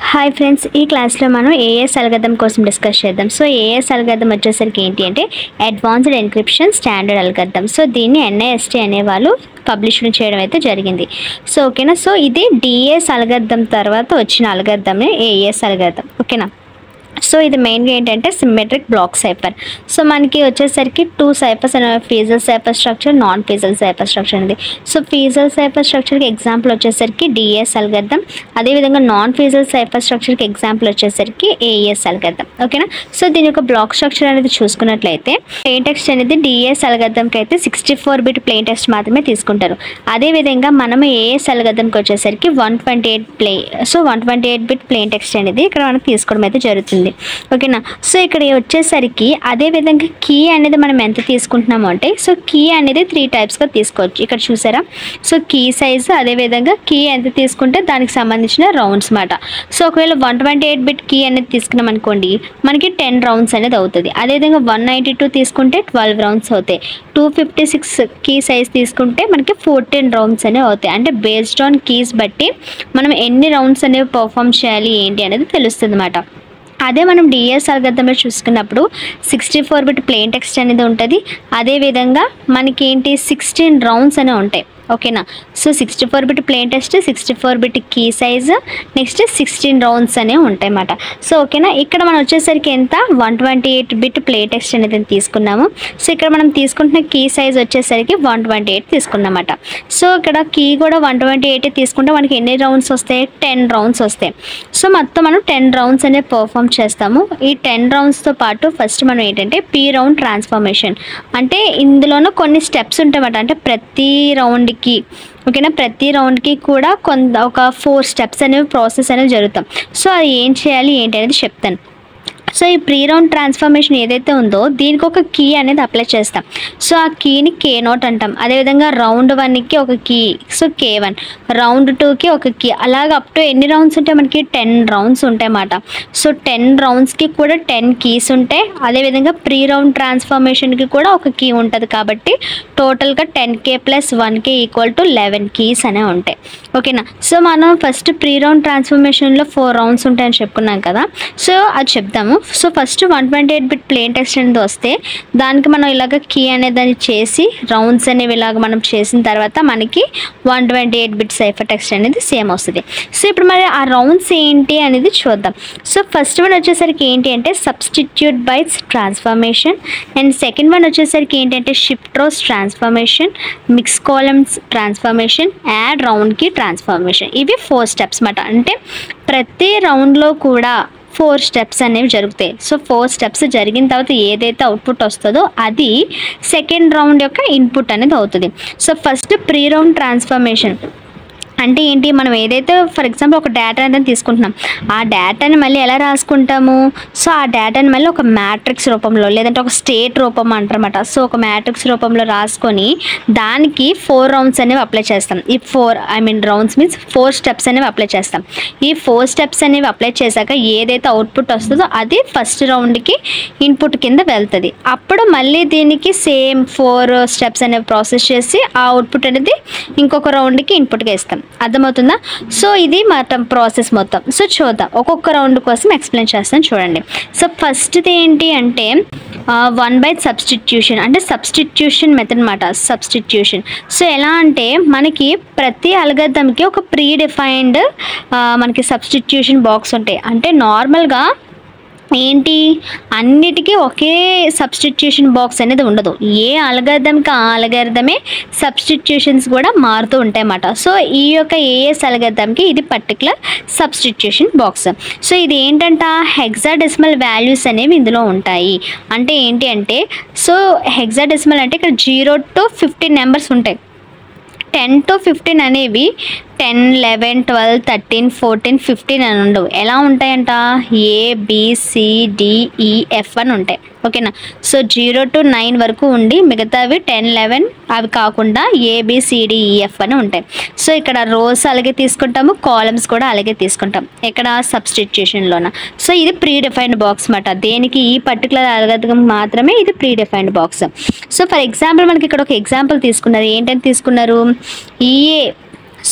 Hi friends, ఈ క్లాస్లో మనం ఏఎస్ అల్గోరిథం కోసం డిస్కస్ చేద్దాం. సో ఏఎస్ అల్గోరిథం వచ్చేసరికి ఏంటి అంటే advanced encryption standard algorithm. So దీన్ని NIST అనేవాళ్ళు పబ్లిష్ చేయడం అయితే జరిగింది. సో ఓకేనా. సో ఇది డిఎస్ అల్గోరిథం తర్వాత వచ్చిన అల్గోరిథమే ఏఎస్ అల్గోరిథం. ఓకేనా. సో ఇది మెయిన్గా ఏంటంటే సిమెట్రిక్ బ్లాక్ సైఫర్. సో మనకి వచ్చేసరికి 2 సైఫర్స్ అనేవి Feistel cipher structure, non Feistel cipher structure ఉంది. సో ఫీజల్ సైఫర్ స్ట్రక్చర్కి ఎగ్జాంపుల్ వచ్చేసరికి డిఎస్ అల్గోరిథం, అదేవిధంగా నాన్ ఫీజల్ సైఫర్ స్ట్రక్చర్కి ఎగ్జాంపుల్ వచ్చేసరికి ఏఎస్ అల్గోరిథం. ఓకేనా. సో దీని యొక్క బ్లాక్ స్ట్రక్చర్ అనేది చూసుకున్నట్లయితే ప్లెయిన్ టెక్స్ట్ అనేది డిఎస్ అల్గోరిథంకి అయితే 64 బిట్ ప్లెయిన్ టెక్స్ట్ మాత్రమే తీసుకుంటారు. అదేవిధంగా మనము ఏఎస్ అల్గోరిథంకి వచ్చేసరికి 128 బిట్ ప్లెయిన్ టెక్స్ట్ అనేది ఇక్కడ మనకు తీసుకోవడం అయితే జరుగుతుంది. ఓకేనా. సో ఇక్కడ వచ్చేసరికి అదే విధంగా కీ అనేది మనం ఎంత తీసుకుంటున్నాము అంటే, సో కీ అనేది 3 టైప్స్గా తీసుకోవచ్చు. ఇక్కడ చూసారా. సో కీ సైజు, అదేవిధంగా కీ ఎంత తీసుకుంటే దానికి సంబంధించిన రౌండ్స్ మాట. సో ఒకవేళ 128 బిట్ కీ అనేది తీసుకున్నాం అనుకోండి, మనకి 10 రౌండ్స్ అనేది అవుతుంది. అదేవిధంగా 192 తీసుకుంటే 12 రౌండ్స్ అవుతాయి. 256 కీ సైజ్ తీసుకుంటే మనకి 14 రౌండ్స్ అనేవి అవుతాయి. అంటే బేస్డ్ ఆన్ కీస్ బట్టి మనం ఎన్ని రౌండ్స్ అనేవి పర్ఫామ్ చేయాలి ఏంటి అనేది తెలుస్తుంది అన్నమాట. అదే మనం డిఎస్ అల్గోరిథంలో చూసుకున్నప్పుడు 64 బిట్ ప్లెయిన్ టెక్స్ట్ అనేది ఉంటుంది. అదేవిధంగా మనకి ఏంటి 16 రౌండ్స్ అనేవి ఉంటాయి. ఓకేనా. So 64 bit plain test, 64 bit key size, next 16 rounds అనేవి ఉంటాయి అన్నమాట. సో ఓకేనా. ఇక్కడ మనం వచ్చేసరికి ఎంత 128 బిట్ ప్లెయిన్ టెక్స్ట్ అనేది తీసుకున్నాము. సో ఇక్కడ మనం తీసుకుంటున్న కీ సైజ్ వచ్చేసరికి 128 తీసుకున్నమాట. సో ఇక్కడ కీ కూడా 128 తీసుకుంటే మనకి ఎన్ని రౌండ్స్ వస్తాయి, 10 రౌండ్స్ వస్తాయి. సో మొత్తం మనం 10 రౌండ్స్ అనేవి పర్ఫామ్ చేస్తాము. ఈ 10 రౌండ్స్తో పాటు ఫస్ట్ మనం ఏంటంటే పీ రౌండ్ ట్రాన్స్ఫర్మేషన్, అంటే ఇందులోనూ కొన్ని స్టెప్స్ ఉంటాయన్నమాట. అంటే ప్రతి రౌండ్కి ఓకేనా, ప్రతి రౌండ్కి కూడా ఒక 4 స్టెప్స్ అనేవి ప్రాసెస్ అనేవి జరుగుతాం. సో అది ఏం చేయాలి ఏంటి అనేది చెప్తాను. సో ఈ ప్రీ రౌండ్ ట్రాన్స్ఫర్మేషన్ ఏదైతే ఉందో దీనికి ఒక కీ అనేది అప్లై చేస్తాం. సో ఆ కీని K0 అంటాం. అదేవిధంగా రౌండ్ 1కి ఒక కీ, సో K1, రౌండ్ 2కి ఒక కీ, అలాగ అప్ టు ఎన్ని రౌండ్స్ ఉంటాయి మనకి 10 రౌండ్స్ ఉంటాయి అన్నమాట. సో 10 రౌండ్స్కి కూడా 10 కీస్ ఉంటాయి. అదేవిధంగా ప్రీ రౌండ్ ట్రాన్స్ఫర్మేషన్కి కూడా ఒక కీ ఉంటుంది. కాబట్టి టోటల్గా 10K + 1K = 11 కీస్ అనేవి ఉంటాయి. ఓకేనా. సో మనం ఫస్ట్ ప్రీ రౌండ్ ట్రాన్స్ఫర్మేషన్లో 4 రౌండ్స్ ఉంటాయని చెప్పుకున్నాం కదా. సో అది చెప్తాము. So first 128 bit plain text అనేది వస్తే దానికి మనం ఇలాగ కీ అనేది చేసి రౌండ్స్ అనేవి ఇలాగ మనం చేసిన తర్వాత మనకి 128 బిట్ సైఫర్ టెక్స్ట్ అనేది సేమ్ వస్తుంది. సో ఇప్పుడు మరి ఆ రౌండ్స్ ఏంటి అనేది చూద్దాం. సో ఫస్ట్ వన్ వచ్చేసరికి ఏంటి అంటే substitute bytes transformation, and second one వచ్చేసరికి ఏంటంటే shift rows transformation, mix columns transformation, add round key transformation. ఇవి 4 స్టెప్స్ అన్నమాట. అంటే ప్రతి రౌండ్లో కూడా 4 స్టెప్స్ అనేవి జరుగుతాయి. సో 4 స్టెప్స్ జరిగిన తర్వాత ఏదైతే అవుట్పుట్ వస్తుందో అది సెకండ్ రౌండ్ యొక్క ఇన్పుట్ అనేది అవుతుంది. So first pre round transformation అంటే ఏంటి, మనం ఏదైతే ఫర్ ఎగ్జాంపుల్ ఒక డేటా అనేది తీసుకుంటున్నాం, ఆ డేటాని మళ్ళీ ఎలా రాసుకుంటాము. సో ఆ డేటాని మళ్ళీ ఒక మ్యాట్రిక్స్ రూపంలో లేదంటే ఒక స్టేట్ రూపం అంటారన్నమాట. సో ఒక మ్యాట్రిక్స్ రూపంలో రాసుకొని దానికి 4 రౌండ్స్ అనేవి అప్లై చేస్తాం. ఈ 4 రౌండ్స్ మీన్స్ 4 స్టెప్స్ అనేవి అప్లై చేస్తాం. ఈ 4 స్టెప్స్ అనేవి అప్లై చేశాక ఏదైతే అవుట్పుట్ వస్తుందో అది ఫస్ట్ రౌండ్కి ఇన్పుట్ కింద వెళ్తుంది. అప్పుడు మళ్ళీ దీనికి సేమ్ 4 స్టెప్స్ అనేవి ప్రాసెస్ చేసి ఆ అవుట్పుట్ అనేది ఇంకొక రౌండ్కి ఇన్పుట్గా ఇస్తాం. అర్థమవుతుందా. సో ఇది మొత్తం ప్రాసెస్ మొత్తం. సో చూద్దాం, ఒక్కొక్క రౌండ్ కోసం ఎక్స్ప్లెయిన్ చేస్తాను చూడండి. సో ఫస్ట్ది ఏంటి అంటే 1 బై సబ్స్టిట్యూషన్, అంటే సబ్స్టిట్యూషన్ మెథడ్ అన్నమాట. సబ్స్టిట్యూషన్ సో ఎలా అంటే మనకి ప్రతి అల్గోరిథంకి ఒక ప్రీ డిఫైన్డ్ మనకి సబ్స్టిట్యూషన్ బాక్స్ ఉంటాయి. అంటే నార్మల్గా ఏంటి అన్నిటికీ ఒకే సబ్స్టిట్యూషన్ బాక్స్ అనేది ఉండదు. ఏ అల్గోరిథంకి ఆ అల్గోరిథమే సబ్స్టిట్యూషన్స్ కూడా మారుతూ ఉంటాయి అన్నమాట. సో ఈ యొక్క ఏఎస్ అల్గోరిథంకి ఇది పర్టికులర్ సబ్స్టిట్యూషన్ బాక్స్. సో ఇది ఏంటంట హెక్సాడెసిమల్ వాల్యూస్ అనేవి ఇందులో ఉంటాయి. అంటే ఏంటి అంటే సో హెక్సాడెసిమల్ అంటే ఇక్కడ 0 to 15 నెంబర్స్ ఉంటాయి. 10 to 15 అనేవి 10, 11, 12, 13, 14, 15 అని ఉండవు. ఎలా ఉంటాయంట ABCDEF అని ఉంటాయి. ఓకేనా. సో 0 to 9 వరకు ఉండి మిగతావి 10, 11 అవి కాకుండా ABCDEF అని ఉంటాయి. సో ఇక్కడ రోస్ అలాగే తీసుకుంటాము, కాలమ్స్ కూడా అలాగే తీసుకుంటాం ఇక్కడ సబ్స్టిట్యూషన్లోన. సో ఇది ప్రీ డిఫైన్డ్ బాక్స్ అన్నమాట. దేనికి ఈ పర్టికులర్ అల్గోరిథం మాత్రమే ఇది pre defined box. So for example మనకి ఇక్కడ ఒక ఎగ్జాంపుల్ తీసుకున్నారు. ఏంటని తీసుకున్నారు, EA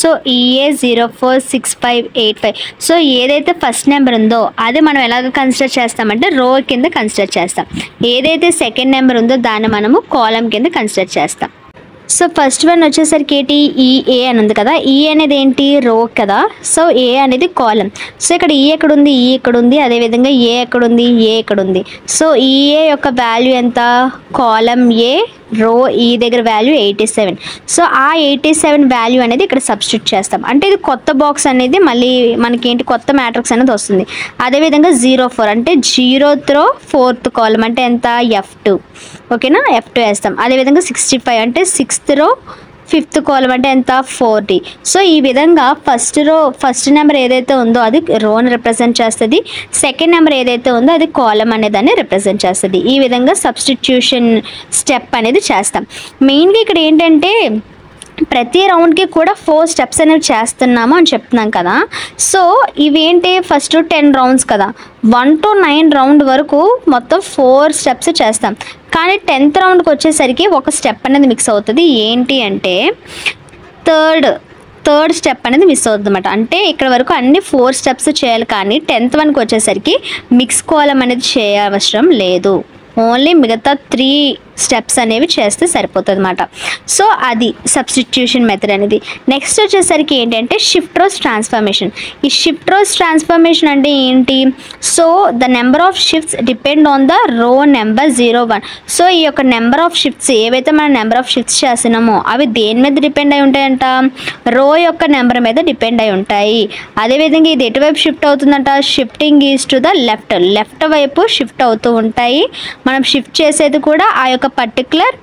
సో EA 046585. సో ఏదైతే ఫస్ట్ నెంబర్ ఉందో అది మనం ఎలాగ కన్సిడర్ చేస్తామంటే రో కింద కన్సిడర్ చేస్తాం. ఏదైతే సెకండ్ నెంబర్ ఉందో దాన్ని మనము కాలం కింద కన్సిడర్ చేస్తాం. సో ఫస్ట్ వన్ వచ్చేసరికి ఏంటి, ఈఏ అని ఉంది కదా. ఈ అనేది ఏంటి, రో కదా. సో ఏ అనేది కాలం. సో ఇక్కడ ఈ ఎక్కడ ఉంది, ఈ ఎక్కడ ఉంది, అదేవిధంగా ఏ ఎక్కడ ఉంది, ఏ ఎక్కడ ఉంది. సో ఈఏ యొక్క వాల్యూ ఎంత, కాలం ఏ, రో ఈ దగ్గర వాల్యూ 87. సో ఆ 87 వాల్యూ అనేది ఇక్కడ సబ్స్టిట్యూట్ చేస్తాం. అంటే ఇది కొత్త బాక్స్ అనేది మళ్ళీ మనకి ఏంటి, కొత్త మ్యాట్రిక్స్ అనేది వస్తుంది. అదేవిధంగా 04 అంటే 0th రో 4th కాలం అంటే ఎంత, F2. ఓకేనా, F2 వేస్తాం. అదేవిధంగా 65 అంటే 6th రో 5th కాలం అంటే ఎంత, 40. సో ఈ విధంగా ఫస్ట్ నెంబర్ ఏదైతే ఉందో అది రోని రిప్రజెంట్ చేస్తుంది. సెకండ్ నెంబర్ ఏదైతే ఉందో అది కాలం అనే దాన్ని రిప్రజెంట్ చేస్తుంది. ఈ విధంగా సబ్స్టిట్యూషన్ స్టెప్ అనేది చేస్తాం. మెయిన్గా ఇక్కడ ఏంటంటే ప్రతి రౌండ్కి కూడా 4 స్టెప్స్ అనేవి చేస్తున్నాము అని చెప్తున్నాం కదా. సో ఇవేంటి, ఫస్ట్ 10 రౌండ్స్ కదా, 1 to 9 రౌండ్ వరకు మొత్తం 4 స్టెప్స్ చేస్తాం. కానీ 10th రౌండ్కి వచ్చేసరికి ఒక స్టెప్ అనేది మిక్స్ అవుతుంది. ఏంటి అంటే థర్డ్ స్టెప్ అనేది మిస్ అవుతుంది అనమాట. అంటే ఇక్కడ వరకు అన్ని 4 స్టెప్స్ చేయాలి, కానీ 10th వన్కి వచ్చేసరికి మిక్స్ కాలం అనేది చేయవసరం లేదు. ఓన్లీ మిగతా 3 స్టెప్స్ అనేవి చేస్తే సరిపోతుంది అనమాట. సో అది సబ్స్టిట్యూషన్ మెథడ్ అనేది. నెక్స్ట్ వచ్చేసరికి ఏంటంటే షిఫ్ట్ రోస్ ట్రాన్స్ఫర్మేషన్. ఈ షిఫ్ట్ రోస్ ట్రాన్స్ఫర్మేషన్ అంటే ఏంటి, so the number of shifts depend on the రో నెంబర్ 01. సో ఈ యొక్క నెంబర్ ఆఫ్ షిఫ్ట్స్ ఏవైతే మనం నెంబర్ ఆఫ్ షిఫ్ట్స్ చేస్తున్నామో అవి దేని మీద డిపెండ్ అయి ఉంటాయంట, రో యొక్క నెంబర్ మీద డిపెండ్ అయి ఉంటాయి. అదేవిధంగా ఇది ఎటువైపు షిఫ్ట్ అవుతుందంట, shifting is to the left వైపు షిఫ్ట్ అవుతూ ఉంటాయి. మనం షిఫ్ట్ చేసేది కూడా ఆ యొక్క పర్టికులర్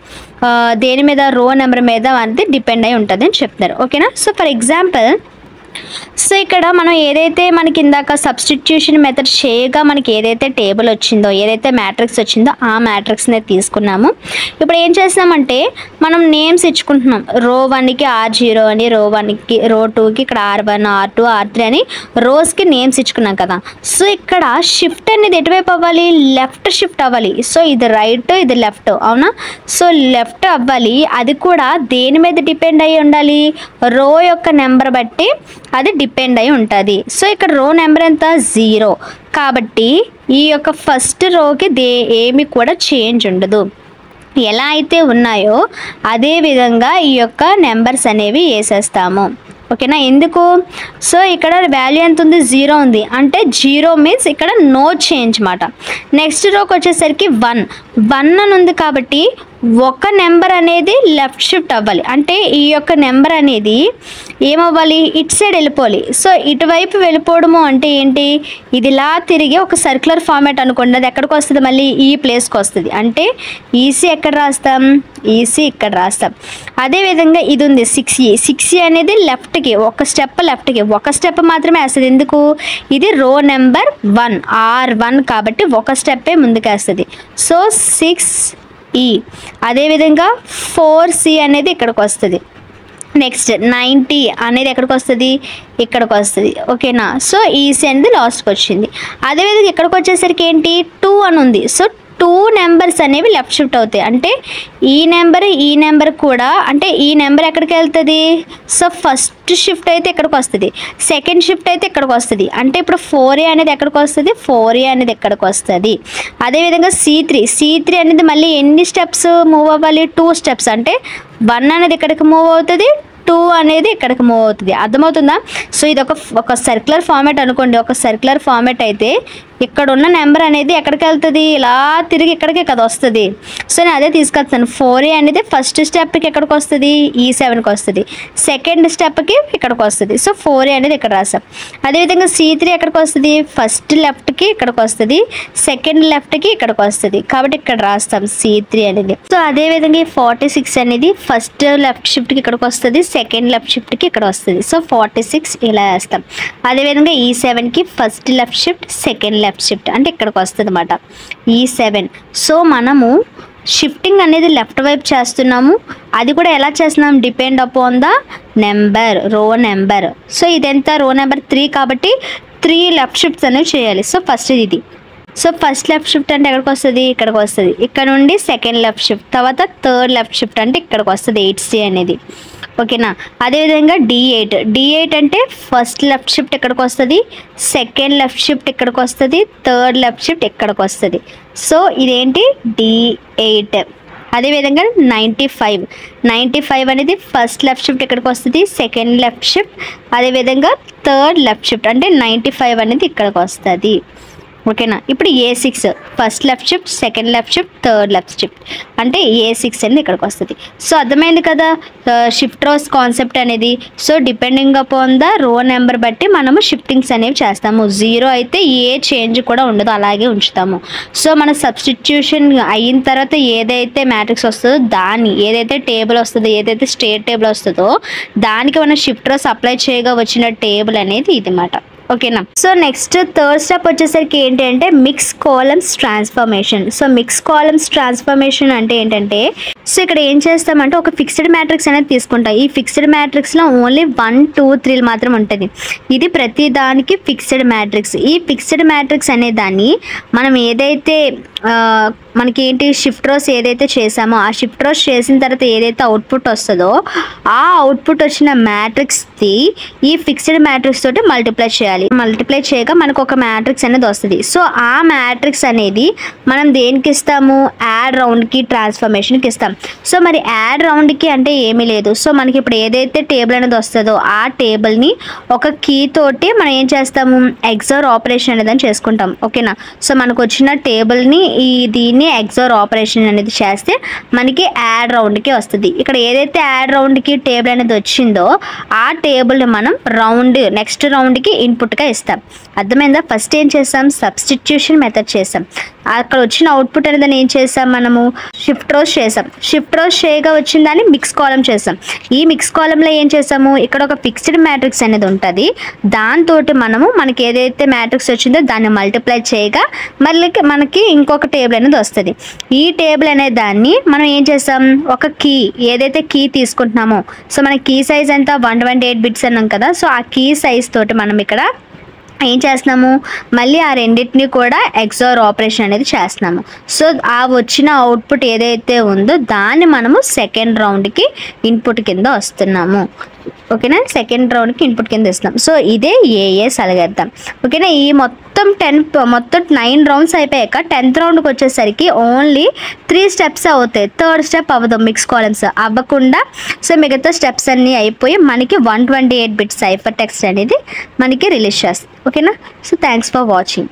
దేని మీద, రో నెంబర్ మీద అనేది డిపెండ్ అయి ఉంటుంది అని చెప్తున్నారు. ఓకేనా. సో ఫర్ ఎగ్జాంపుల్, సో ఇక్కడ మనం ఏదైతే మనకి ఇందాక సబ్స్టిట్యూషన్ మెథడ్ చేయగా మనకి ఏదైతే టేబుల్ వచ్చిందో, ఏదైతే మ్యాట్రిక్స్ వచ్చిందో ఆ మ్యాట్రిక్స్ని తీసుకున్నాము. ఇప్పుడు ఏం చేస్తామంటే మనం నేమ్స్ ఇచ్చుకుంటున్నాం. రో 1కి R0 అని, రో 1కి, రో 2కి ఇక్కడ R1, R2, R3 అని రోస్కి నేమ్స్ ఇచ్చుకున్నాం కదా. సో ఇక్కడ షిఫ్ట్ అనేది ఎటువైపు అవ్వాలి, లెఫ్ట్ షిఫ్ట్ అవ్వాలి. సో ఇది రైట్, ఇది లెఫ్ట్, అవునా. సో లెఫ్ట్ అవ్వాలి. అది కూడా దేని మీద డిపెండ్ అయ్యి ఉండాలి, రో యొక్క నెంబర్ బట్టి అది డిపెండ్ అయి ఉంటుంది. సో ఇక్కడ రో నెంబర్ ఎంత, 0. కాబట్టి ఈ యొక్క ఫస్ట్ రోకి ఏమి కూడా చేంజ్ ఉండదు. ఎలా అయితే ఉన్నాయో అదే విధంగా ఈ యొక్క నెంబర్స్ అనేవి వేసేస్తాము. ఓకేనా. ఎందుకు, సో ఇక్కడ వాల్యూ ఎంత ఉంది, 0 ఉంది. అంటే 0 మీన్స్ ఇక్కడ నో చేంజ్ మాట. నెక్స్ట్ రోకి వచ్చేసరికి 1 అని ఉంది. కాబట్టి ఒక నెంబర్ అనేది లెఫ్ట్ షిఫ్ట్ అవ్వాలి. అంటే ఈ యొక్క నెంబర్ అనేది ఏమవ్వాలి, ఇటు సైడ్ వెళ్ళిపోవాలి. సో ఇటువైపు వెళ్ళిపోవడము అంటే ఏంటి, ఇది ఇలా తిరిగి ఒక సర్క్యులర్ ఫార్మాట్ అనుకోండి. అది ఎక్కడికి వస్తుంది, మళ్ళీ ఈ ప్లేస్కి వస్తుంది. అంటే ఈసీ ఎక్కడ రాస్తాం, ఈసీ ఇక్కడ రాస్తాం. అదేవిధంగా ఇది ఉంది 6E అనేది లెఫ్ట్కి, ఒక స్టెప్ లెఫ్ట్కి, ఒక స్టెప్ మాత్రమే వేస్తుంది. ఎందుకు, ఇది రో నెంబర్ 1 R1 కాబట్టి ఒక స్టెప్పే ముందుకేస్తుంది. So 6E. అదేవిధంగా 4C అనేది ఇక్కడికి వస్తుంది. నెక్స్ట్ 90 అనేది ఎక్కడికి వస్తుంది, ఇక్కడికి వస్తుంది. ఓకేనా. సో ఈసీ అనేది లాస్ట్కి వచ్చింది. అదేవిధంగా ఇక్కడికి వచ్చేసరికి ఏంటి, 2 అని ఉంది. సో 2 నెంబర్స్ అనేవి లెఫ్ట్ షిఫ్ట్ అవుతాయి. అంటే ఈ నెంబర్ కూడా, అంటే ఈ నెంబర్ ఎక్కడికి వెళ్తుంది, సో ఫస్ట్ షిఫ్ట్ అయితే ఇక్కడికి వస్తుంది, సెకండ్ షిఫ్ట్ అయితే ఇక్కడికి వస్తుంది. అంటే ఇప్పుడు 4A అనేది ఎక్కడికి వస్తుంది, 4A అనేది ఎక్కడికి వస్తుంది. అదేవిధంగా C3 అనేది మళ్ళీ ఎన్ని స్టెప్స్ మూవ్ అవ్వాలి, 2 స్టెప్స్. అంటే 1 అనేది ఇక్కడికి మూవ్ అవుతుంది, 2 అనేది ఇక్కడికి మూవ్ అవుతుంది. అర్థమవుతుందా. సో ఇది ఒక సర్క్యులర్ ఫార్మాట్ అనుకోండి. ఒక సర్క్యులర్ ఫార్మాట్ అయితే ఇక్కడ ఉన్న నెంబర్ అనేది ఎక్కడికి వెళ్తుంది, ఇలా తిరిగి ఇక్కడికి కదా వస్తుంది. సో నేను అదే తీసుకొస్తాను. 4A అనేది ఫస్ట్ స్టెప్కి ఎక్కడికి వస్తుంది, E7కి వస్తుంది. సెకండ్ స్టెప్కి ఇక్కడికి వస్తుంది. సో 4A అనేది ఇక్కడ రాసాం. అదేవిధంగా C3 ఎక్కడికి వస్తుంది, ఫస్ట్ లెఫ్ట్కి ఇక్కడికి వస్తుంది, సెకండ్ లెఫ్ట్కి ఇక్కడికి వస్తుంది. కాబట్టి ఇక్కడ రాస్తాం C3 అనేది. సో అదేవిధంగా 46 అనేది ఫస్ట్ లెఫ్ట్ షిఫ్ట్కి ఇక్కడికి వస్తుంది, సెకండ్ లెఫ్ట్ షిఫ్ట్కి ఇక్కడ వస్తుంది. సో 46 ఇలా వేస్తాం. అదేవిధంగా E7కి first left shift, second left shift అంటే ఇక్కడికి వస్తుంది అన్నమాట, E7. సో మనము షిఫ్టింగ్ అనేది లెఫ్ట్ వైపు చేస్తున్నాము. అది కూడా ఎలా చేస్తున్నాం, డిపెండ్ అపాన్ ద నెంబర్, రో నెంబర్. సో ఇదెంత, రో నెంబర్ 3 కాబట్టి 3 లెఫ్ట్ షిఫ్ట్స్ అనేవి చేయాలి. సో ఫస్ట్ ఇది. సో ఫస్ట్ లెఫ్ట్ షిఫ్ట్ అంటే ఎక్కడికి వస్తుంది, ఇక్కడికి వస్తుంది. ఇక్కడ నుండి సెకండ్ లెఫ్ట్ షిఫ్ట్, తర్వాత థర్డ్ లెఫ్ట్ షిఫ్ట్ అంటే ఇక్కడికి వస్తుంది 8C అనేది. ఓకేనా. అదేవిధంగా D8 అంటే ఫస్ట్ లెఫ్ట్ షిఫ్ట్ ఎక్కడికి వస్తుంది, సెకండ్ లెఫ్ట్ షిఫ్ట్ ఎక్కడికి వస్తుంది, థర్డ్ లెఫ్ట్ షిఫ్ట్ ఎక్కడికి వస్తుంది. సో ఇదేంటి D8. అదేవిధంగా 95 అనేది ఫస్ట్ లెఫ్ట్ షిఫ్ట్ ఎక్కడికి వస్తుంది, సెకండ్ లెఫ్ట్ షిఫ్ట్, అదేవిధంగా థర్డ్ లెఫ్ట్ షిఫ్ట్ అంటే 95 అనేది ఇక్కడికి వస్తుంది. ఓకేనా. ఇప్పుడు A6 first left shift, second left shift, third left shift అంటే A6 అనేది ఇక్కడికి వస్తుంది. సో అర్థమైంది కదా షిఫ్ట్ రోస్ కాన్సెప్ట్ అనేది. సో డిపెండింగ్ అపాన్ ద రో నెంబర్ బట్టి మనము షిఫ్టింగ్స్ అనేవి చేస్తాము. 0 అయితే ఏ చేంజ్ కూడా ఉండదు, అలాగే ఉంచుతాము. సో మన సబ్స్టిట్యూషన్ అయిన తర్వాత ఏదైతే మ్యాట్రిక్స్ వస్తుందో దాన్ని, ఏదైతే టేబుల్ వస్తుందో, ఏదైతే స్టేట్ టేబుల్ వస్తుందో దానికి మనం షిఫ్ట్ రోస్ అప్లై చేయగా వచ్చిన టేబుల్ అనేది ఇది మాట. ఓకేనా. సో నెక్స్ట్ థర్డ్ స్టెప్ వచ్చేసరికి ఏంటి అంటే mix columns transformation. So mix columns transformation అంటే ఏంటంటే, సో ఇక్కడ ఏం చేస్తామంటే ఒక ఫిక్స్డ్ మ్యాట్రిక్స్ అనేది తీసుకుంటాం. ఈ ఫిక్స్డ్ మ్యాట్రిక్స్లో ఓన్లీ 1, 2, 3 మాత్రం ఉంటుంది. ఇది ప్రతి దానికి ఫిక్స్డ్ మ్యాట్రిక్స్. ఈ ఫిక్స్డ్ మ్యాట్రిక్స్ అనే దాన్ని మనం ఏదైతే మనకి ఏంటి షిఫ్ట్ రోస్ ఏదైతే చేసామో ఆ షిఫ్ట్ రోస్ చేసిన తర్వాత ఏదైతే అవుట్పుట్ వస్తుందో ఆ అవుట్పుట్ వచ్చిన మ్యాట్రిక్స్ది ఈ ఫిక్స్డ్ మ్యాట్రిక్స్ తోటి మల్టిప్లై చేయాలి. మల్టిప్లై చేయగా మనకు ఒక మ్యాట్రిక్స్ అనేది వస్తుంది. సో ఆ మ్యాట్రిక్స్ అనేది మనం దేనికి ఇస్తాము, యాడ్ రౌండ్కి ట్రాన్స్ఫర్మేషన్కి ఇస్తాం. సో మరి యాడ్ రౌండ్కి అంటే ఏమీ లేదు. సో మనకి ఇప్పుడు ఏదైతే టేబుల్ అనేది వస్తుందో ఆ టేబుల్ని ఒక కీ తోటి మనం ఏం చేస్తాము, ఎగ్జార్ ఆపరేషన్ అనేది చేసుకుంటాం. ఓకేనా. సో మనకు వచ్చిన టేబుల్ని దీన్ని ఎగ్జార్ ఆపరేషన్ అనేది చేస్తే మనకి యాడ్ రౌండ్కి వస్తుంది. ఇక్కడ ఏదైతే యాడ్ రౌండ్కి టేబుల్ అనేది వచ్చిందో ఆ టేబుల్ని మనం నెక్స్ట్ రౌండ్కి ఇన్పుట్గా ఇస్తాం. అర్థమైందా. ఫస్ట్ ఏం చేస్తాం, సబ్స్టిట్యూషన్ మెథడ్ చేస్తాం. అక్కడ వచ్చిన అవుట్పుట్ అనేది ఏం చేస్తాం, మనము షిఫ్ట్ రోస్ చేసాం. షిఫ్ట్ రోస్ చేయగా వచ్చిన దాన్ని మిక్స్ కాలం చేస్తాం. ఈ మిక్స్ కాలంలో ఏం చేసాము, ఇక్కడ ఒక ఫిక్స్డ్ మ్యాట్రిక్స్ అనేది ఉంటుంది. దాంతో మనకి ఏదైతే మ్యాట్రిక్స్ వచ్చిందో దాన్ని మల్టిప్లై చేయగా మళ్ళీ మనకి ఇంకొక టేబుల్ అనేది వస్తుంది. ఈ టేబుల్ అనే దాన్ని మనం ఏం చేస్తాం, ఒక కీ ఏదైతే కీ తీసుకుంటున్నామో, సో మన కీ సైజ్ ఎంత 128 బిట్స్ అన్నాం కదా. సో ఆ కీ సైజ్ తోటి మనం ఇక్కడ ఏం చేస్తున్నాము, మళ్ళీ ఆ రెండింటిని కూడా ఎగ్జార్ ఆపరేషన్ అనేది చేస్తున్నాము. సో ఆ వచ్చిన అవుట్పుట్ ఏదైతే ఉందో దాన్ని మనము సెకండ్ రౌండ్కి ఇన్పుట్ కింద వస్తున్నాము. ఓకేనా. సెకండ్ రౌండ్కి ఇన్పుట్ కింద ఇస్తున్నాం. సో ఇదే ఏఎస్ అలగద్దాం. ఓకేనా. ఈ మొత్తం 9 రౌండ్స్ అయిపోయాక 10th రౌండ్కి వచ్చేసరికి ఓన్లీ 3 స్టెప్స్ అవుతాయి. థర్డ్ స్టెప్ అవ్వదు, మిక్స్ కాలమ్స్ అవ్వకుండా. సో మిగతా స్టెప్స్ అన్నీ అయిపోయి మనకి 128 బిట్స్ సైఫర్ టెక్స్ట్ అనేది మనకి రిలీజ్ చేస్తుంది. ఓకేనా. So thanks for watching.